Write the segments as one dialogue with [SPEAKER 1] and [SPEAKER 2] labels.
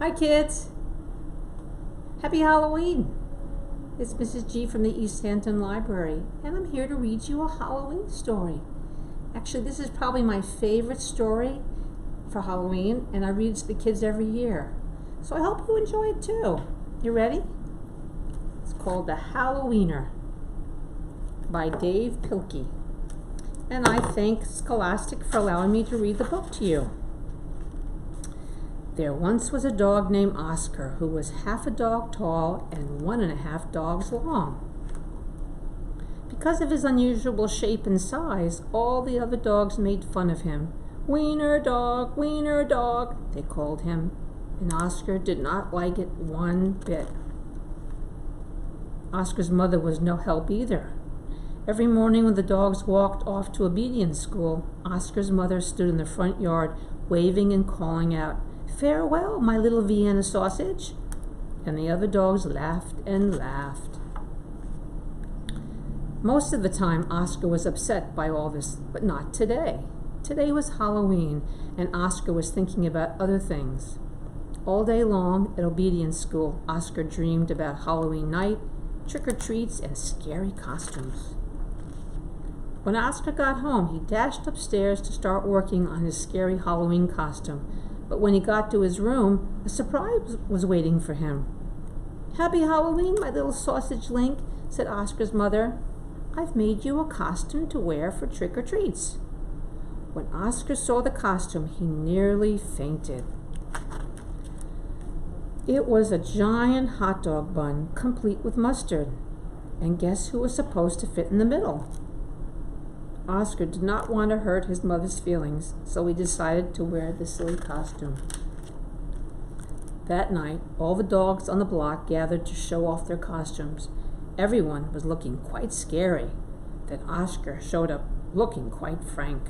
[SPEAKER 1] Hi kids! Happy Halloween! It's Mrs. G from the East Hampton Library, and I'm here to read you a Halloween story. Actually, this is probably my favorite story for Halloween, and I read it to the kids every year. So I hope you enjoy it too. You ready? It's called The Hallo-Wiener by Dave Pilkey. And I thank Scholastic for allowing me to read the book to you. There once was a dog named Oscar who was half a dog tall and 1.5 dogs long. Because of his unusual shape and size, all the other dogs made fun of him. Wiener dog, they called him, and Oscar did not like it one bit. Oscar's mother was no help either. Every morning when the dogs walked off to obedience school, Oscar's mother stood in the front yard waving and calling out, "Farewell, my little Vienna sausage," and the other dogs laughed and laughed. Most of the time, Oscar was upset by all this, but not today. Today was Halloween, and Oscar was thinking about other things. All day long at obedience school, Oscar dreamed about Halloween night, trick-or-treats, and scary costumes. When Oscar got home, he dashed upstairs to start working on his scary Halloween costume. But when he got to his room, a surprise was waiting for him. "Happy Halloween, my little sausage link," said Oscar's mother. "I've made you a costume to wear for trick-or-treats." When Oscar saw the costume, he nearly fainted. It was a giant hot dog bun, complete with mustard. And guess who was supposed to fit in the middle? Oscar did not want to hurt his mother's feelings, so he decided to wear the silly costume. That night, all the dogs on the block gathered to show off their costumes. Everyone was looking quite scary. Then Oscar showed up looking quite frank.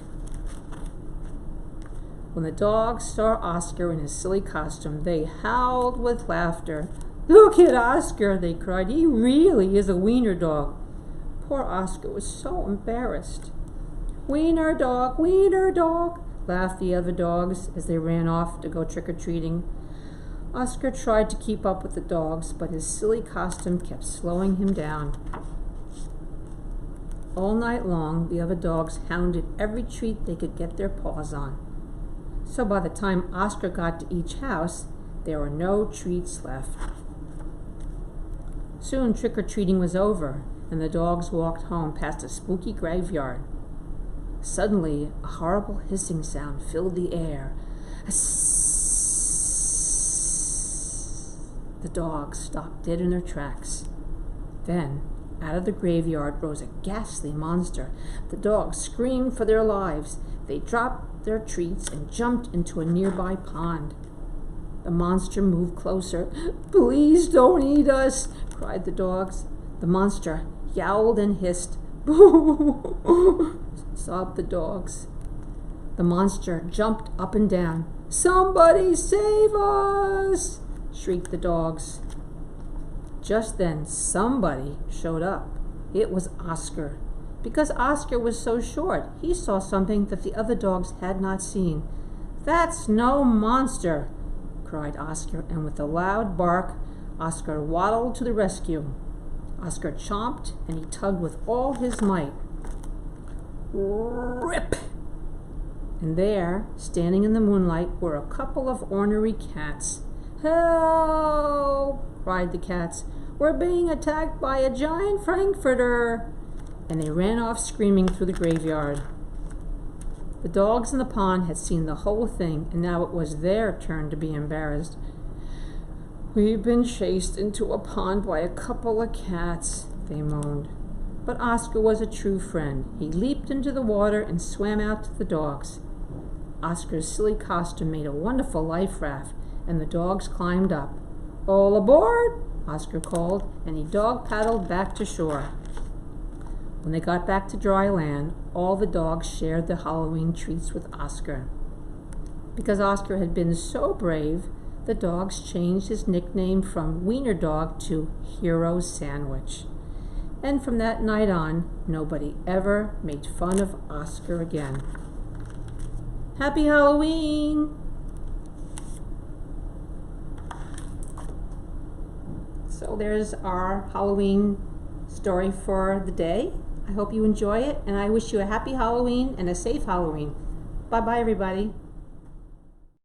[SPEAKER 1] When the dogs saw Oscar in his silly costume, they howled with laughter. "Look at Oscar," they cried. "He really is a wiener dog." Poor Oscar was so embarrassed. Wiener dog," laughed the other dogs as they ran off to go trick-or-treating. Oscar tried to keep up with the dogs, but his silly costume kept slowing him down. All night long, the other dogs hounded every treat they could get their paws on. So by the time Oscar got to each house, there were no treats left. Soon trick-or-treating was over, and the dogs walked home past a spooky graveyard. Suddenly, a horrible hissing sound filled the air. The dogs stopped dead in their tracks. Then, out of the graveyard rose a ghastly monster. The dogs screamed for their lives. They dropped their treats and jumped into a nearby pond. The monster moved closer. "Please don't eat us," cried the dogs. The monster yowled and hissed. "Boo!" sobbed the dogs. The monster jumped up and down. "Somebody save us!" shrieked the dogs. Just then, somebody showed up. It was Oscar. Because Oscar was so short, he saw something that the other dogs had not seen. "That's no monster!" cried Oscar, and with a loud bark, Oscar waddled to the rescue. Oscar chomped, and he tugged with all his might. Rip! And there, standing in the moonlight, were a couple of ornery cats. "Help!" cried the cats. "We're being attacked by a giant frankfurter!" And they ran off screaming through the graveyard. The dogs in the pond had seen the whole thing, and now it was their turn to be embarrassed. "We've been chased into a pond by a couple of cats," they moaned. But Oscar was a true friend. He leaped into the water and swam out to the dogs. Oscar's silly costume made a wonderful life raft, and the dogs climbed up. "All aboard!" Oscar called, and he dog-paddled back to shore. When they got back to dry land, all the dogs shared the Halloween treats with Oscar. Because Oscar had been so brave, the dogs changed his nickname from Wiener Dog to Hero Sandwich. And from that night on, nobody ever made fun of Oscar again. Happy Halloween! So there's our Halloween story for the day. I hope you enjoy it, and I wish you a happy Halloween and a safe Halloween. Bye-bye, everybody.